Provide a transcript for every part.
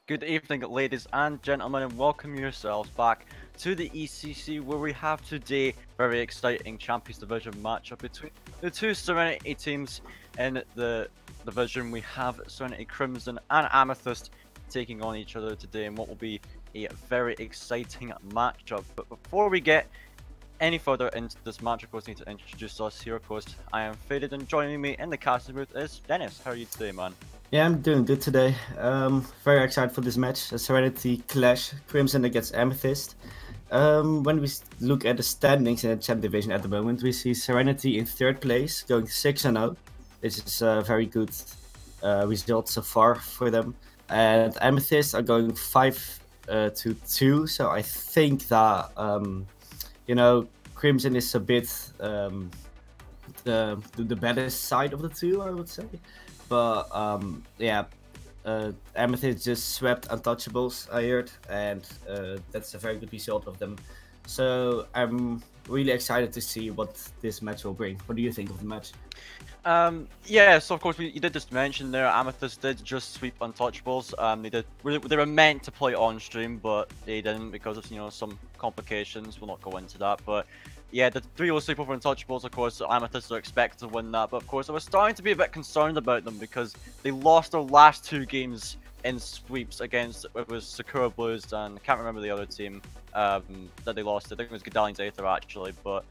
Good evening, ladies and gentlemen, and welcome yourselves back to the ECC, where we have today very exciting Champions Division matchup between the two Serenity teams in the division. We have Serenity Crimson and Amethyst taking on each other today in what will be a very exciting matchup. But before we get any further into this match, of course, I need to introduce us here. Of course, I am Faded, and joining me in the casting booth is Dennis. How are you today, man? Yeah, I'm doing good today. Very excited for this match. A Serenity clash, Crimson against Amethyst. When we look at the standings in the champ division at the moment, we see Serenity in third place, going 6-0. This is a very good result so far for them. And Amethyst are going 5-2. So I think that Crimson is a bit the better side of the two, I would say. But Amethyst just swept Untouchables, I heard, and that's a very good result of them. So I'm really excited to see what this match will bring. What do you think of the match? Yeah, so of course you did just mention there, Amethyst did just sweep Untouchables. They were meant to play on stream, but they didn't because of some complications. We'll not go into that, but yeah, the 3-0 sweep over Untouchables. Of course, Amethyst are expected to win that, but of course I was starting to be a bit concerned about them because they lost their last two games in sweeps against it was Sakura Blues and I can't remember the other team that they lost. I think it was Gedalian Aether actually, but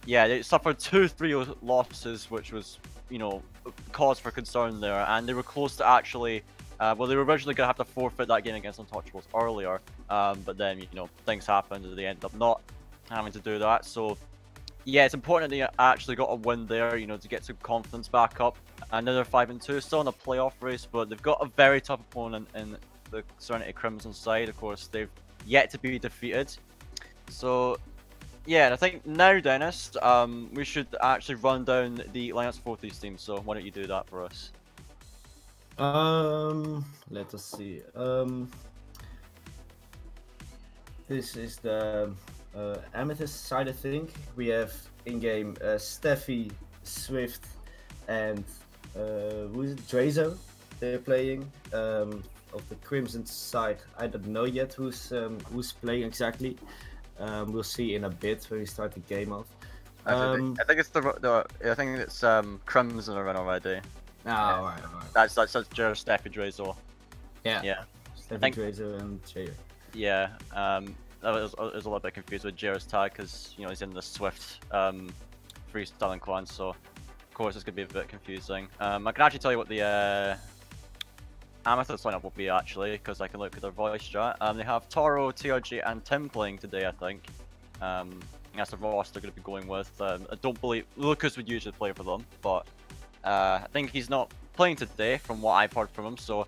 yeah, they suffered two 3-0 losses, which was, cause for concern there, and they were close to actually, well, they were originally going to have to forfeit that game against Untouchables earlier, but then, things happened and they ended up not having to do that, so yeah, it's important that they actually got a win there, to get some confidence back up. And now they're 5-2, still in the playoff race, but they've got a very tough opponent in the Serenity Crimson side. Of course, they've yet to be defeated. So yeah, and I think now, Dennis, we should actually run down the lineups for these teams. So why don't you do that for us? Let us see. This is the Amethyst side, I think. We have in-game Steffi, Swift, and who is it? Drazo. They're playing. Of the Crimson side, I don't know yet who's playing exactly. We'll see in a bit when we start the game off. I think it's I think it's Crimson are in already. Alright. That's just Steffi Drazo. Yeah. Steffi, Drazo, and Jair. Yeah. I was a little bit confused with Jair's tag because he's in the Swift freestyling clan, so of course it's gonna be a bit confusing. I can actually tell you what the Amethyst lineup will be actually, because I can look at their voice chat. They have Taro, TRG, and Tim playing today, I think. That's the roster they're going to be going with. I don't believe Lucas would usually play for them, but I think he's not playing today from what I've heard from him. So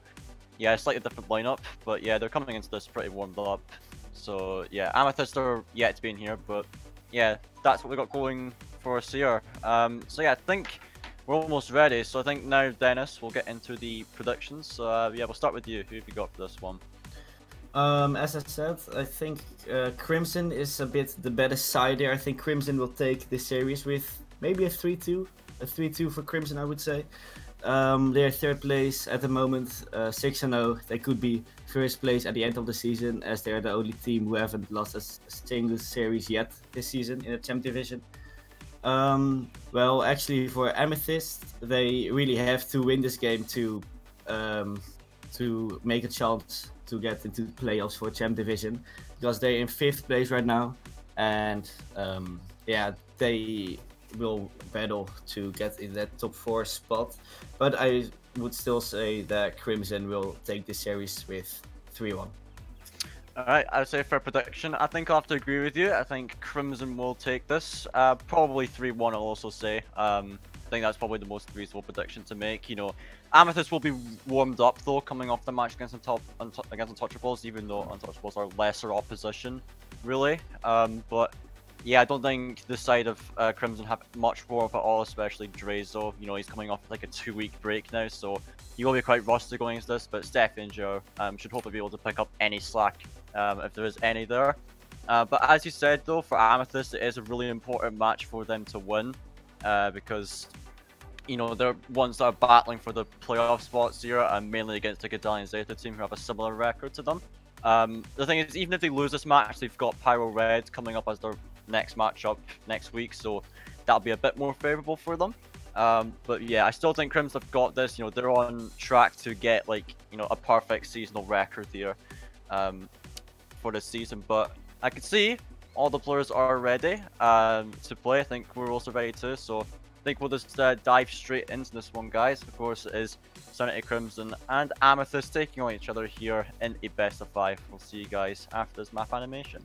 yeah, slightly different lineup, but yeah, they're coming into this pretty warmed up. So yeah, Amethyst are yet to be in here, but yeah, that's what we got going for us here. So yeah, I think we're almost ready, so I think now, Dennis, we'll get into the predictions. So yeah, we'll start with you. Who have you got for this one? As I said, I think Crimson is a bit the better side there. I think Crimson will take this series with maybe a 3-2. A 3-2 for Crimson, I would say. They're third place at the moment, 6-0. They could be first place at the end of the season, as they're the only team who haven't lost a single series yet this season in the champ division. Well, actually, for Amethyst, they really have to win this game to make a chance to get into the playoffs for champ division, because they're in 5th place right now, and yeah, they will battle to get in that top 4 spot. But I would still say that Crimson will take this series with 3-1. Alright, I would say for prediction, I think I'll have to agree with you. I think Crimson will take this. Probably 3-1, I'll also say. I think that's probably the most reasonable prediction to make. Amethyst will be warmed up though, coming off the match against Untouchables, even though Untouchables are lesser opposition, really. But yeah, I don't think the side of Crimson have much warm-up at all, especially Drazo. He's coming off like a 2-week break now, so he will be quite rusty going into this, but Steffi and Joe should hopefully be able to pick up any slack if there is any there. But as you said though, for Amethyst, it is a really important match for them to win because you know, they're ones that are battling for the playoff spots here, and mainly against the Geddalian Zeta team who have a similar record to them. The thing is, even if they lose this match, they've got Pyro Red coming up as their next matchup next week, so that'll be a bit more favorable for them. But yeah, I still think Crimson have got this. You know, they're on track to get, like, you know, a perfect seasonal record here for this season. But I can see all the players are ready to play. I think we're also ready too. So I think we'll just dive straight into this one, guys. Of course, it is Serenity, Crimson, and Amethyst taking on each other here in a best of 5. We'll see you guys after this map animation.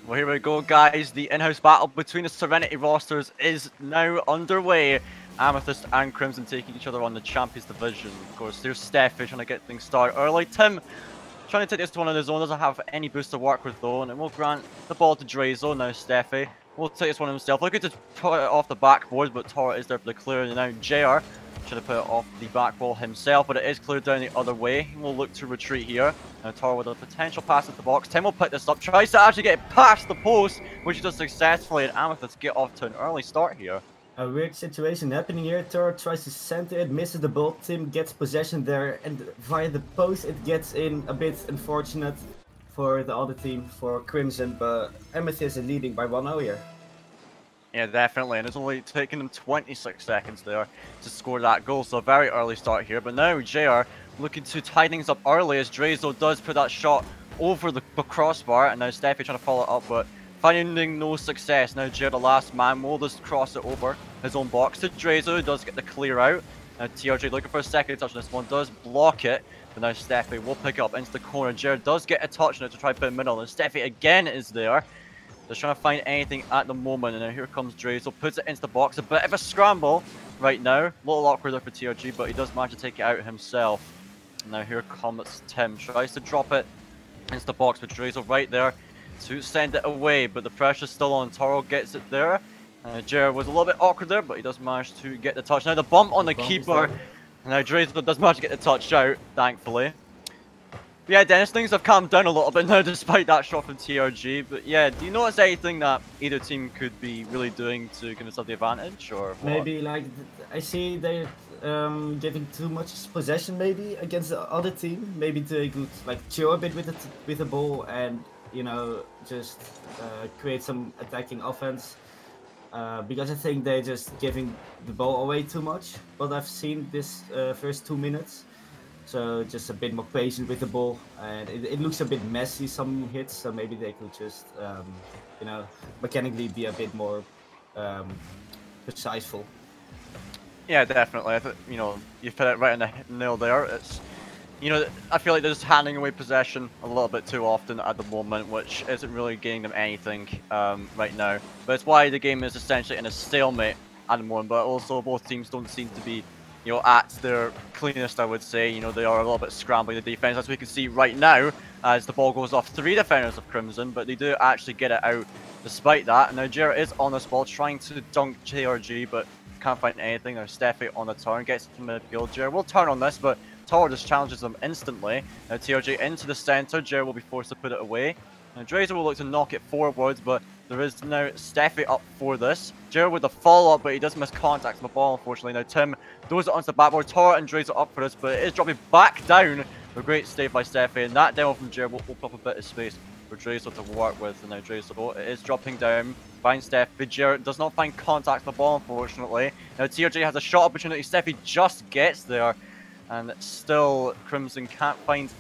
Well, here we go, guys. The in-house battle between the Serenity rosters is now underway. Amethyst and Crimson taking each other on the Champions Division. Of course, there's Steffi trying to get things started early. Tim trying to take this to one on his own. Doesn't have any boost to work with, though. And it will grant the ball to Drazo. Now Steffi will take this one himself. Looking to put it off the backboard, but Tora is there for the clear. And now JR trying to put it off the back wall himself, but it is cleared down the other way. He will look to retreat here. Now Tora with a potential pass at the box. Tim will pick this up, tries to actually get past the post, which he does successfully, and Amethyst get off to an early start here. A weird situation happening here. Tora tries to center it, misses the ball. Tim gets possession there, and via the post it gets in. A bit unfortunate for the other team, for Crimson, but Amethyst is leading by 1-0 here. Yeah, definitely, and it's only taken them 26 seconds there to score that goal, so a very early start here. But now JR looking to tie things up early as Drazo does put that shot over the crossbar, and now Steffi trying to follow it up, but finding no success. Now JR, the last man, will just cross it over his own box to Drazo, who does get the clear out. Now TRJ looking for a second touch on this one, does block it, but now Steffi will pick it up into the corner. JR does get a touch on it to try to put it in the middle, and Steffi again is there. Just trying to find anything at the moment, and now here comes Drazo, puts it into the box. A bit of a scramble right now. A little awkward there for TRG, but he does manage to take it out himself. And now here comes Tim, tries to drop it into the box with Drazo right there to send it away, but the pressure's still on. Toro gets it there. Jared was a little bit awkward there, but he does manage to get the touch. Now the bump on the keeper. And now Drazo does manage to get the touch out, thankfully. But yeah, Dennis, things have calmed down a little bit now despite that shot from TRG. But yeah, do you notice anything that either team could be really doing to give themselves the advantage, or what? Maybe, like, I see they're giving too much possession maybe against the other team. Maybe they could, like, chill a bit with the ball and, you know, just create some attacking offense. Because I think they're just giving the ball away too much. What I've seen this first 2 minutes. So just a bit more patient with the ball, and it looks a bit messy, some hits, so maybe they could just, you know, mechanically be a bit more preciseful. Yeah, definitely. I think, you know, you've hit it right on the nail there. It's, you know, I feel like they're just handing away possession a little bit too often at the moment, which isn't really getting them anything right now. But it's why the game is essentially in a stalemate at the moment, but also both teams don't seem to be, you know, at their cleanest, I would say. You know, they are a little bit scrambling the defense, as we can see right now, as the ball goes off 3 defenders of Crimson, but they do actually get it out despite that. And now Jarrett is on this ball, trying to dunk JRG, but can't find anything. Now Steffi on the turn, gets to midfield. Jarrett will turn on this, but Tor just challenges them instantly. Now TRG into the center, Jer will be forced to put it away. Now Drazer will look to knock it forwards, but there is now Steffi up for this. Jer with the follow-up, but he does miss contact with the ball, unfortunately. Now Tim throws it onto the backboard. Tor and Drazer up for this, but it is dropping back down. A great save by Steffi, and that demo from Jer will open up a bit of space for Drazer to work with. And now Drazer is dropping down, finds Steffi. Jer does not find contact with the ball, unfortunately. Now TRG has a shot opportunity. Steffi just gets there, and still Crimson can't find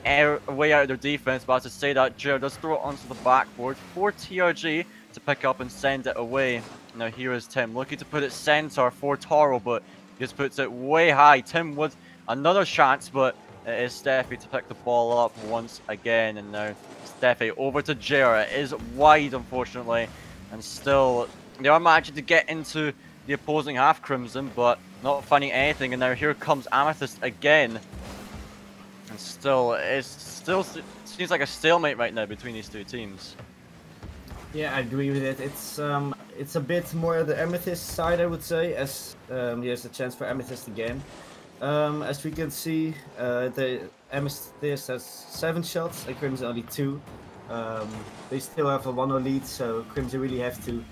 a way out of their defense. But as I say that, Jer does throw it onto the backboard for TRG to pick up and send it away. Now here is Tim looking to put it center for Toro, but he just puts it way high. Tim with another chance, but it is Steffi to pick the ball up once again. And now Steffi over to Jer. It is wide, unfortunately, and still they are managing to get into the opposing half, Crimson, but not finding anything. And now here comes Amethyst again, and still seems like a stalemate right now between these two teams. Yeah, I agree with it. It's a bit more the Amethyst side, I would say, as here's a chance for Amethyst again. As we can see, the Amethyst has 7 shots and Crimson only 2. They still have a 1-0 lead, so Crimson really have to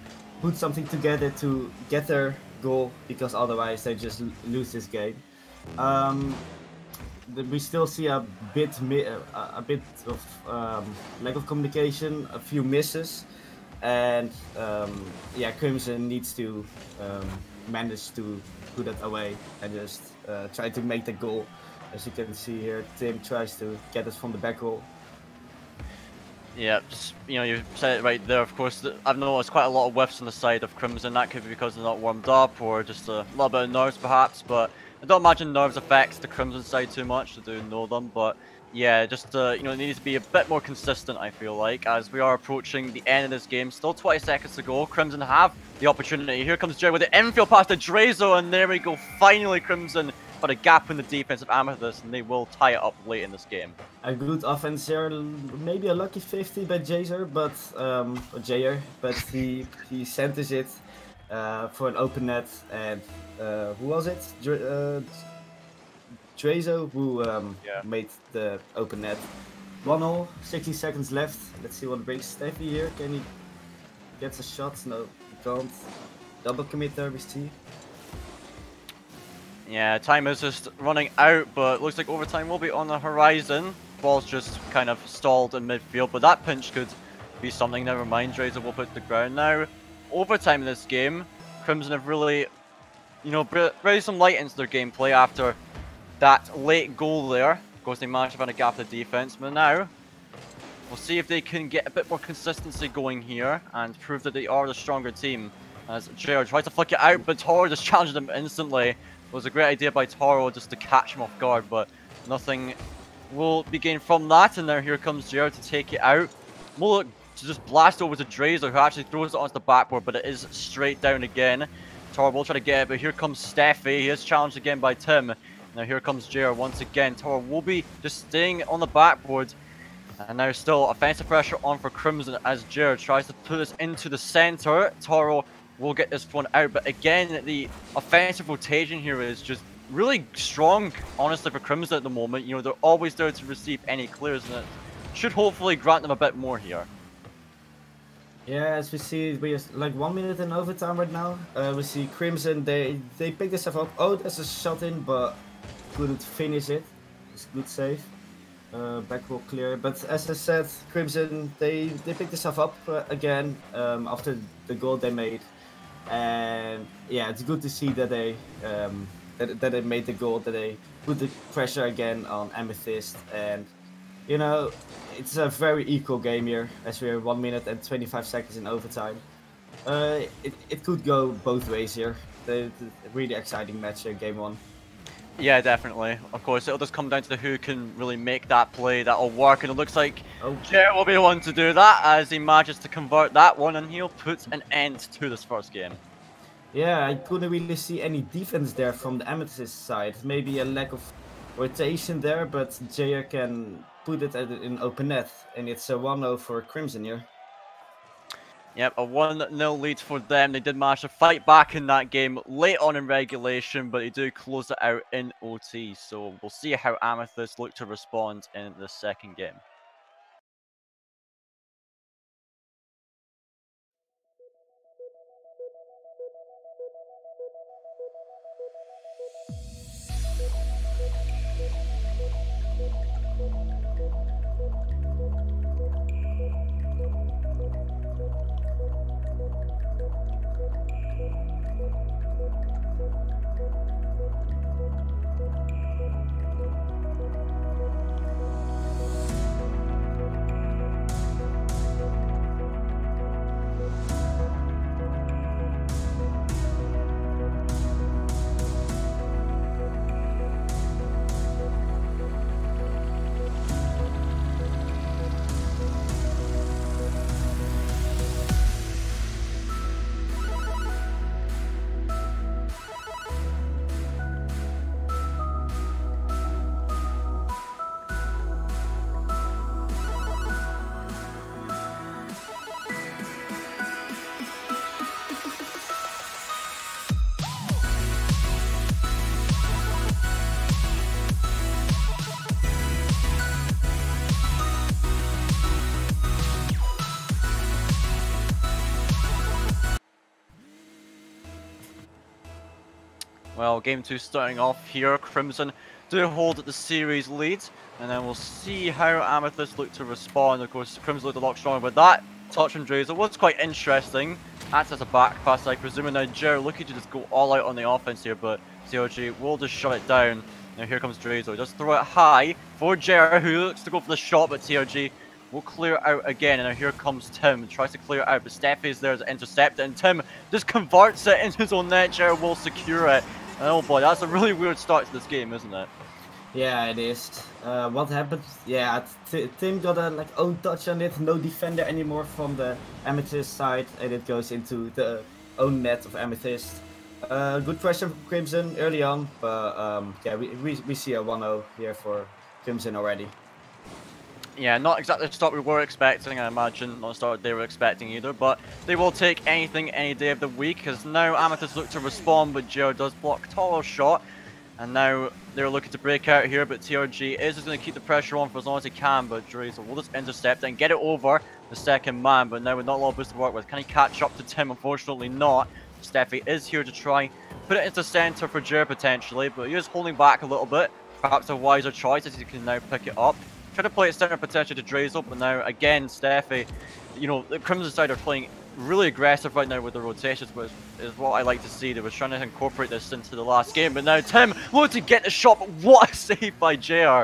put something together to get their goal, because otherwise they just lose this game. We still see a bit of lack of communication, a few misses, and yeah, Crimson needs to manage to put it away and just try to make the goal. As you can see here, Tim tries to get us from the back goal. Yeah, just, you know, you said it right there. Of course, I've noticed quite a lot of whiffs on the side of Crimson. That could be because they're not warmed up, or just a little bit of nerves perhaps, but I don't imagine nerves affects the Crimson side too much. I do know them, but yeah, just you know, it needs to be a bit more consistent, I feel like, as we are approaching the end of this game. Still 20 seconds to go. Crimson have the opportunity. Here comes Jay with the infield pass to Drazo, and there we go. Finally, Crimson got a gap in the defense of Amethyst, and they will tie it up late in this game. A good offense here, maybe a lucky 50 by Jazer, but but he centers it for an open net, and who was it? Drazo, who made the open net. 1-0, 16 seconds left. Let's see what brings Steffi here. Can he get a shot? No, he can't. Double commit there, we see. Yeah, time is just running out, but looks like overtime will be on the horizon. Ball's just kind of stalled in midfield, but that pinch could be something. Never mind, Drazer will put the ground now. Overtime in this game, Crimson have really, you know, brought some light into their gameplay after that late goal there. Of course, they managed to find a gap in the defense, but now we'll see if they can get a bit more consistency going here and prove that they are the stronger team. As Jared tries to flick it out, but Toro just challenges him instantly. It was a great idea by Toro just to catch him off guard, but nothing will be gained from that. And now here comes Jared to take it out. We'll look to just blast over to Drazer, who actually throws it onto the backboard, but it is straight down again. Toro will try to get it, but here comes Steffi. He is challenged again by Tim. Now here comes Jared once again. Toro will be just staying on the backboard. And now still offensive pressure on for Crimson as Jared tries to put this into the center. Toro will get this one out, but again, the offensive rotation here is just really strong, honestly, for Crimson at the moment. You know, they're always there to receive any clears, and it should hopefully grant them a bit more here. Yeah, as we see, we have like 1 minute in overtime right now. We see Crimson, they pick this up. Oh, there's a shot in, but couldn't finish it. It's a good save. Back wall clear. But as I said, Crimson, they picked this up again after the goal they made. And yeah, it's good to see that they that they made the goal, that they put the pressure again on Amethyst. And you know, it's a very equal game here, as we're 1 minute and 25 seconds in overtime. It could go both ways here. The really exciting match here, game 1. Yeah, definitely. Of course, it'll just come down to who can really make that play that'll work, and it looks like Jared will be the one to do that as he manages to convert that one, and he'll put an end to this first game. Yeah, I couldn't really see any defense there from the Amethyst side. Maybe a lack of rotation there, but Jair can put it in open net, and it's a 1-0 for Crimson here. Yep, a 1-0 lead for them. They did manage to fight back in that game late on in regulation, but they do close it out in OT. So we'll see how Amethyst look to respond in the second game. Well, game 2 starting off here. Crimson do hold the series lead, and then we'll see how Amethyst look to respond. Of course, Crimson looked a lot stronger, but that touch from Drazer was quite interesting. Acts as a back pass, I presume, and now Jared looking to just go all out on the offense here, but TRG will just shut it down. Now here comes Drazer, just throw it high for Jared, who looks to go for the shot, but TRG will clear out again, and now here comes Tim, tries to clear it out, but Steffi's there to intercept it, and Tim just converts it into his own net. Jared will secure it. Oh boy, that's a really weird start to this game, isn't it? Yeah, it is. What happened? Yeah, Tim got a own touch on it. No defender anymore from the Amethyst side, and it goes into the own net of Amethyst. Good pressure from Crimson early on, but yeah, we see a 1-0 here for Crimson already. Yeah, not exactly the start we were expecting, I imagine. Not the start they were expecting either, but they will take anything any day of the week, because now Amethyst look to respond, but Jared does block Toro's shot. And now they're looking to break out here, but TRG is just going to keep the pressure on for as long as he can, but Drazer will just intercept and get it over the second man, but now with not a lot of boost to work with. Can he catch up to Tim? Unfortunately not. Steffi is here to try put it into center for Jared potentially, but he is holding back a little bit. Perhaps a wiser choice as he can now pick it up. Try to play it center potentially to Drazer, but now again Steffi, you know, the Crimson side are playing really aggressive right now with the rotations, but is what I like to see. They were trying to incorporate this into the last game, but now Tim looked to get the shot, but what a save by JR.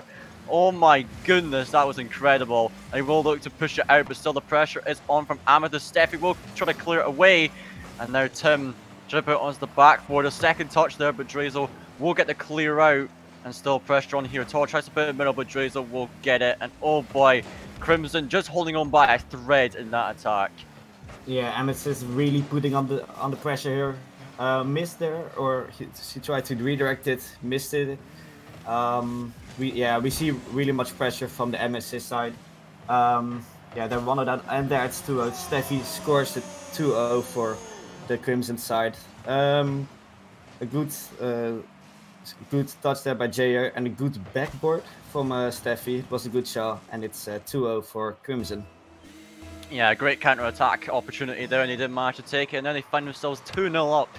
Oh my goodness, that was incredible. He will look to push it out, but still the pressure is on from Amethyst. Steffi will try to clear it away, and now Tim drip it onto the backboard. A second touch there, but Drazer will get the clear out. And still pressure on here. Tor tries to put it in the middle, but Drazer will get it. And oh boy, Crimson just holding on by a thread in that attack. Yeah, Amethyst really putting on the pressure here. Missed there, or she tried to redirect it, missed it. We see really much pressure from the Amethyst side. Yeah, they're one of that, and there it's 2-0. Steffi scores the 2-0 for the Crimson side. A good touch there by JR and a good backboard from Steffi. It was a good shot, and it's 2-0 for Crimson. Yeah, great counter-attack opportunity there, and they didn't manage to take it, and then they find themselves 2-0 up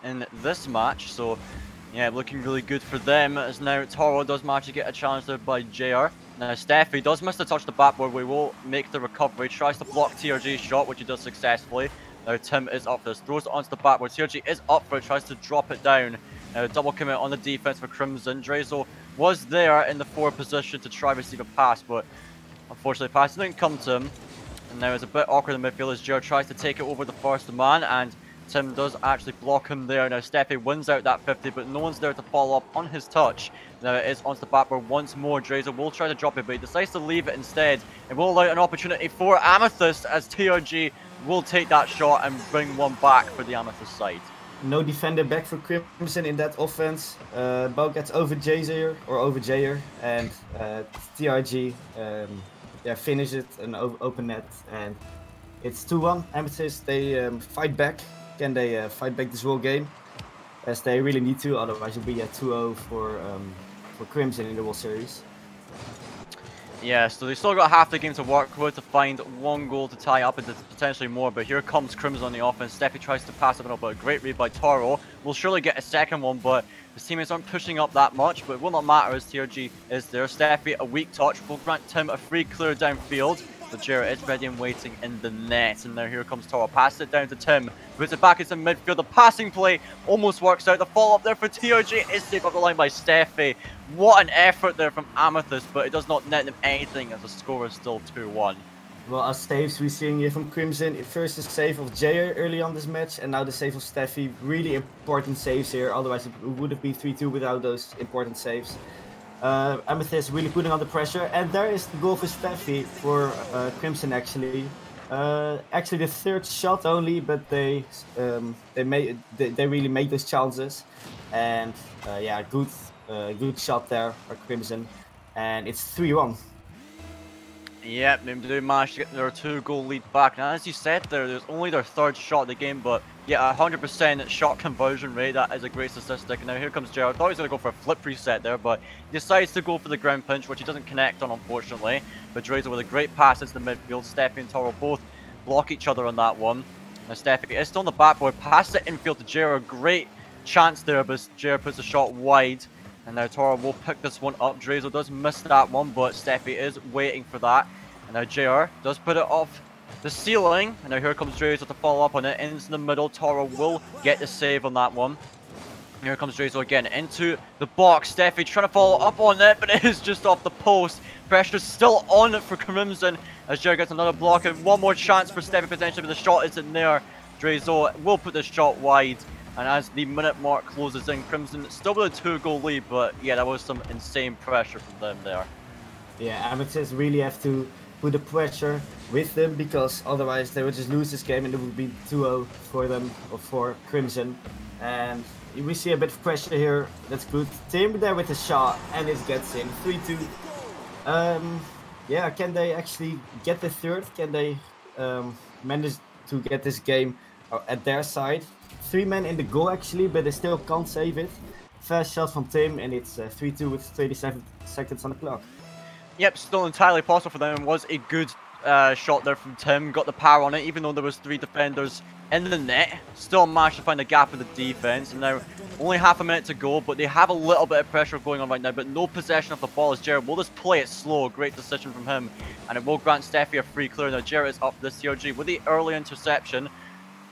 in this match. So yeah, looking really good for them, as now Toro does manage to get a challenge there by JR. Now Steffi does miss the touch the backboard. We will make the recovery, tries to block TRG's shot, which he does successfully. Now Tim is up for this, throws it onto the backboard. TRG is up for it, tries to drop it down. Double commit on the defense for Crimson. Drazer was there in the forward position to try receive a pass, but unfortunately pass didn't come to him. And now it's a bit awkward in the midfield as Jared tries to take it over the first man, and Tim does actually block him there. Now Steffi wins out that 50, but no one's there to follow up on his touch. Now it is onto the backboard once more. Drazer will try to drop it, but he decides to leave it instead. It will allow an opportunity for Amethyst as TRG will take that shot and bring one back for the Amethyst side. No defender back for Crimson in that offense. Ball gets over Jazer and TRG yeah, finishes it an open net, and It's 2-1. Amethyst, they fight back. Can they fight back this whole game? As they really need to, otherwise it'll be a 2-0 for Crimson in the World Series. Yeah, so they still got half the game to work with to find one goal to tie up into potentially more, but here comes Crimson on the offense. Steffi tries to pass it up, but a great read by Toro. We'll surely get a second one, but his teammates aren't pushing up that much, but it will not matter as TRG is there. Steffi, a weak touch, will grant Tim a free clear downfield. But Jared is ready and waiting in the net, and now here comes Toro. Passes it down to Tim, puts it back into midfield. The passing play almost works out. The follow up there for TRG is saved up the line by Steffi. What an effort there from Amethyst, but it does not net them anything as the score is still 2-1. Well, as saves we're seeing here from Crimson, first the save of Jair early on this match, and now the save of Steffi. Really important saves here, otherwise it would have been 3-2 without those important saves. Amethyst really putting on the pressure, and there is the goal for Steffi for Crimson actually. Actually the third shot only, but they really made those chances, and yeah, good shot there for Crimson, and it's 3-1. Yep, they do manage to get their 2-goal lead back. Now, as you said there's only their third shot of the game, but yeah, 100% shot conversion rate, that is a great statistic. Now here comes Gerald. Thought he was going to go for a flip reset there, but he decides to go for the ground pinch, which he doesn't connect on, unfortunately. But Drazer with a great pass into the midfield. Steffi and Toro both block each other on that one. Now Steffi is still on the backboard, passes it infield to Gerald. Great chance there, but Gerald puts a shot wide. And now Toro will pick this one up. Drazer does miss that one, but Steffi is waiting for that. And now JR does put it off the ceiling. And now here comes Drazer to follow up on it. Into the middle. Toro will get the save on that one. Here comes Drazer again into the box. Steffi trying to follow up on it, but it is just off the post. Pressure's still on it for Crimson as JR gets another block. And one more chance for Steffi potentially, but the shot isn't there. Drazer will put the shot wide. And as the minute mark closes in, Crimson still with a 2-goal lead, but yeah, that was some insane pressure from them there. Yeah, Amethyst really have to put the pressure with them, because otherwise they would just lose this game and it would be 2-0 for them, or for Crimson. And we see a bit of pressure here, that's good. Tim there with a shot, and it gets in, 3-2. Yeah, can they actually get the third? Can they manage to get this game at their side? 3 men in the goal actually, but they still can't save it. Fast shot from Tim, and it's 3-2 with 37 seconds on the clock. Yep, still entirely possible for them. It was a good shot there from Tim. Got the power on it, even though there was 3 defenders in the net. Still managed to find a gap in the defense. And now only half a minute to go, but they have a little bit of pressure going on right now, but no possession of the ball as Jared will just play it slow. Great decision from him. And it will grant Steffi a free clear. Now Jared is up for this CRG with the early interception.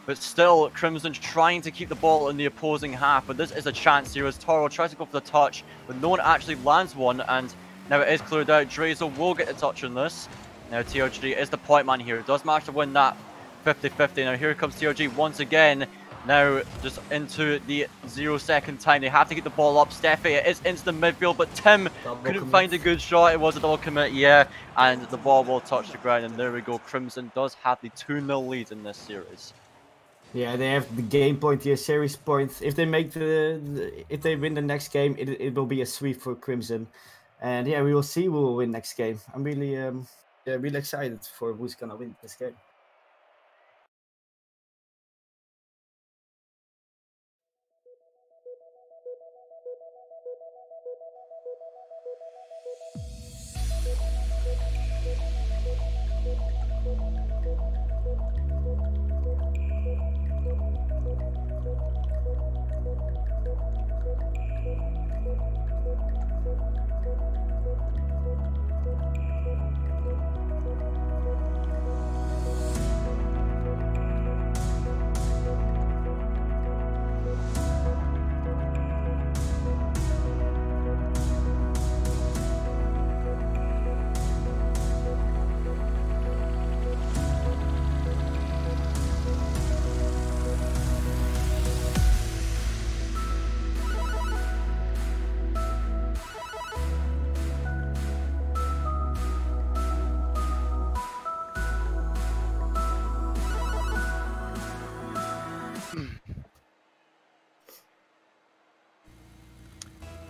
But still, Crimson trying to keep the ball in the opposing half. But this is a chance here as Toro tries to go for the touch, but no one actually lands one. And now it is cleared out. Drazer will get the touch on this. Now TRG is the point man here. Does manage to win that 50-50. Now here comes TRG once again. Now just into the 0-second time. They have to get the ball up. Steffi, it is into the midfield, but Tim couldn't find a good shot. It was a double commit, yeah. And the ball will touch the ground. And there we go. Crimson does have the 2-0 lead in this series. Yeah, they have the game point here, series points. If they make if they win the next game, it will be a sweep for Crimson. And yeah, we will see who will win next game. I'm really really excited for who's gonna win this game.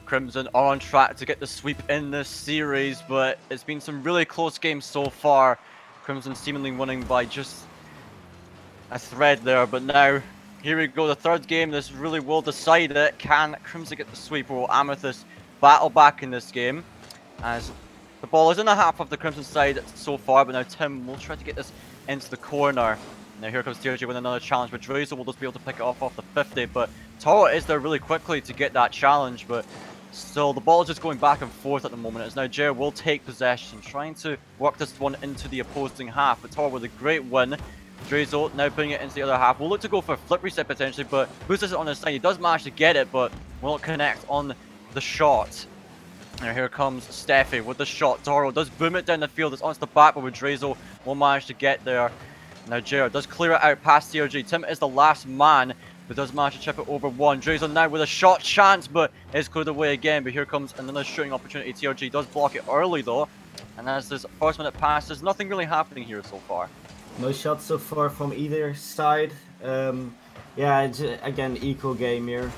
Crimson are on track to get the sweep in this series, but it's been some really close games so far. Crimson seemingly winning by just a thread there, but now here we go, the third game. This really will decide it. Can Crimson get the sweep, or will Amethyst battle back in this game? As the ball is in the half of the Crimson side so far, but now Tim will try to get this into the corner. Now here comes TRG with another challenge, but Drazel will just be able to pick it off the 50, but Toro is there really quickly to get that challenge, but still the ball is just going back and forth at the moment, as now Jer will take possession, trying to work this one into the opposing half, but Toro with a great win. Drazel now putting it into the other half. We'll look to go for a flip reset potentially, but Boost is on his side. He does manage to get it, but will not connect on the shot. Now here comes Steffi with the shot. Toro does boom it down the field. It's onto the back, but Drazel will manage to get there. Now Jared does clear it out past TRG. Tim is the last man, but does manage to chip it over one. Drazel now with a shot chance, but is cleared away again. But here comes another shooting opportunity. TRG does block it early though. And as this first minute passes, nothing really happening here so far. No shots so far from either side. Yeah, it's, again, equal game here.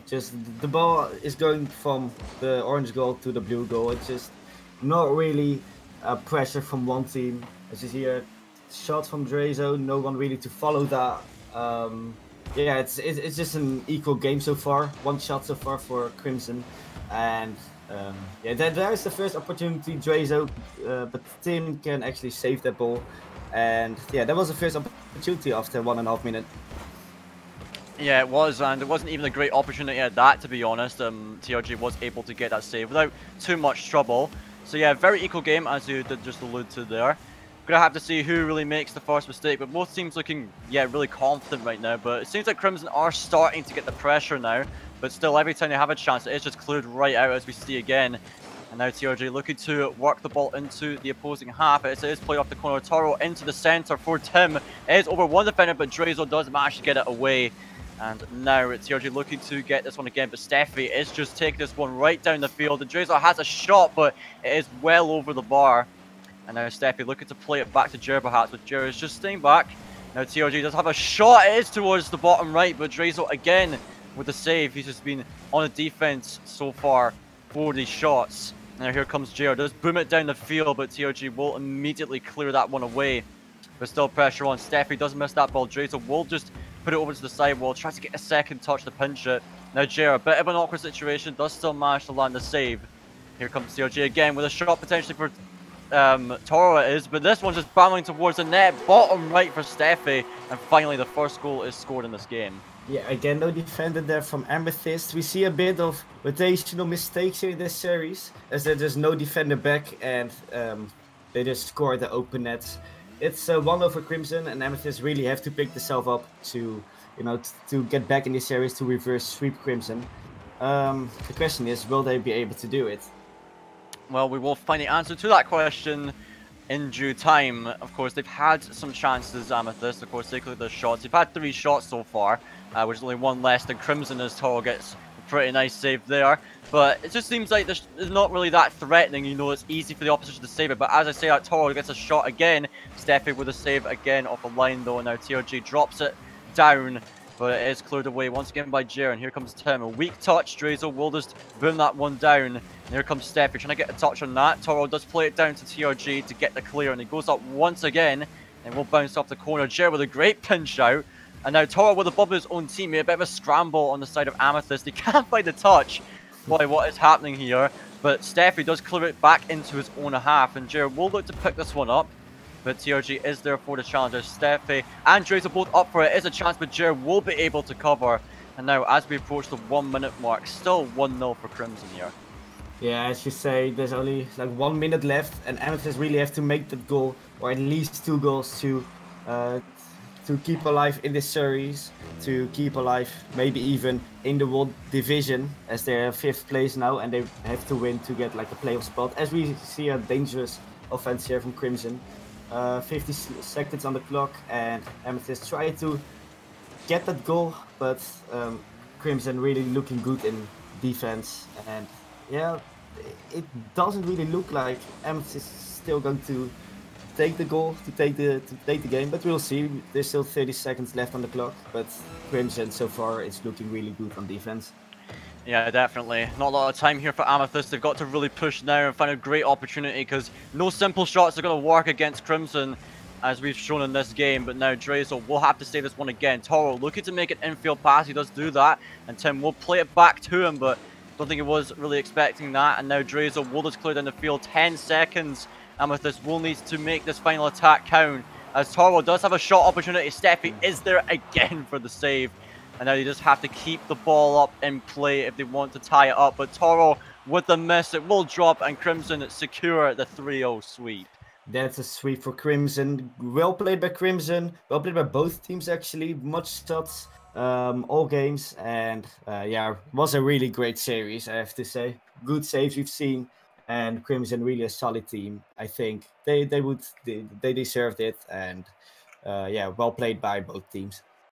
Just the ball is going from the orange goal to the blue goal. It's just not really pressure from one team. As you see here, shot from Drazo, no one really to follow that. Yeah, it's just an equal game so far. One shot so far for Crimson, and yeah, there is the first opportunity. Drazo, but Tim can actually save that ball. And yeah, that was the first opportunity after 1.5 minutes. Yeah, it was, and it wasn't even a great opportunity at that, to be honest. TRG was able to get that save without too much trouble. So yeah, very equal game, as you did just allude to there. Gonna have to see who really makes the first mistake, but both teams looking, yeah, really confident right now. But it seems like Crimson are starting to get the pressure now, but still, every time they have a chance, it is just cleared right out, as we see again. And now TRG looking to work the ball into the opposing half. It is played off the corner. Toro into the center for Tim. It is over one defender, but Drazel does manage to get it away. And now it's TRG looking to get this one again, but Steffi is just taking this one right down the field. And Drazel has a shot, but it is well over the bar. And now Steffi looking to play it back to Jer perhaps, but Jer is just staying back. Now TRG does have a shot. It is towards the bottom right, but Drazel again with the save. He's just been on the defense so far for these shots. Now here comes JR, does boom it down the field, but TRG will immediately clear that one away. But still pressure on. Steffi does miss that ball. Drazel will just put it over to the sidewall, tries to get a second touch to pinch it. Now JR, a bit of an awkward situation, does still manage to land the save. Here comes TRG again with a shot potentially for Toro it is, but this one's just barreling towards the net, bottom right for Steffi, and finally the first goal is scored in this game. Yeah, again, no defender there from Amethyst. We see a bit of rotational mistakes here in this series, as there's no defender back, and they just score the open nets. It's 1-0 for Crimson, and Amethyst really have to pick themselves up to, you know, to get back in this series to reverse sweep Crimson. The question is, will they be able to do it? Well, we will find the answer to that question in due time. Of course, they've had some chances, Amethyst. Of course, they cleared their shots. They've had 3 shots so far, which is only 1 less than Crimson, as Toro gets a pretty nice save there. But it just seems like it's not really that threatening. You know, it's easy for the opposition to save it. But as I say, Toro gets a shot again. Steffi with a save again off the line, though. Now TRG drops it down, but it is cleared away once again by Jer. And here comes Tim. A weak touch. Drazel will just boom that one down. And here comes Steffi trying to get a touch on that. Toro does play it down to TRG to get the clear. And he goes up once again and will bounce off the corner. Jer with a great pinch out. And now Toro with above his own teammate. A bit of a scramble on the side of Amethyst. He can't find the touch. Boy, what is happening here? But Steffi does clear it back into his own half. And Jer will look to pick this one up. But TRG is there for the challenger. Steffi and Drazel both up for it. Is a chance, but Jer will be able to cover. And now, as we approach the 1 minute mark, still 1-0 for Crimson here. Yeah, as you say, there's only like 1 minute left, and Amethyst really have to make that goal, or at least 2 goals to keep alive in this series, to keep alive maybe even in the world division, as they're 5th place now, and they have to win to get like a playoff spot. As we see a dangerous offense here from Crimson. 50 seconds on the clock, and Amethyst try to get that goal, but Crimson really looking good in defense, and yeah, it doesn't really look like Amethyst is still going to take the goal, to take the game, but we'll see. There's still 30 seconds left on the clock, but Crimson so far is looking really good on defense. Yeah, definitely. Not a lot of time here for Amethyst. They've got to really push now and find a great opportunity, because no simple shots are going to work against Crimson. as we've shown in this game, but now Drazel will have to save this one again. Toro looking to make an infield pass, he does do that, and Tim will play it back to him, but don't think he was really expecting that, and now Drazel will just clear down the field. 10 seconds, Amethyst will need to make this final attack count, as Toro does have a shot opportunity. Steffi is there again for the save, and now they just have to keep the ball up in play if they want to tie it up, but Toro with the miss, it will drop, and Crimson secure the 3-0 sweep. That's a sweep for Crimson. Well played by Crimson. Well played by both teams, actually. Much shots, all games. And yeah, was a really great series, I have to say. Good saves we've seen. And Crimson really a solid team. I think they deserved it. And yeah, well played by both teams.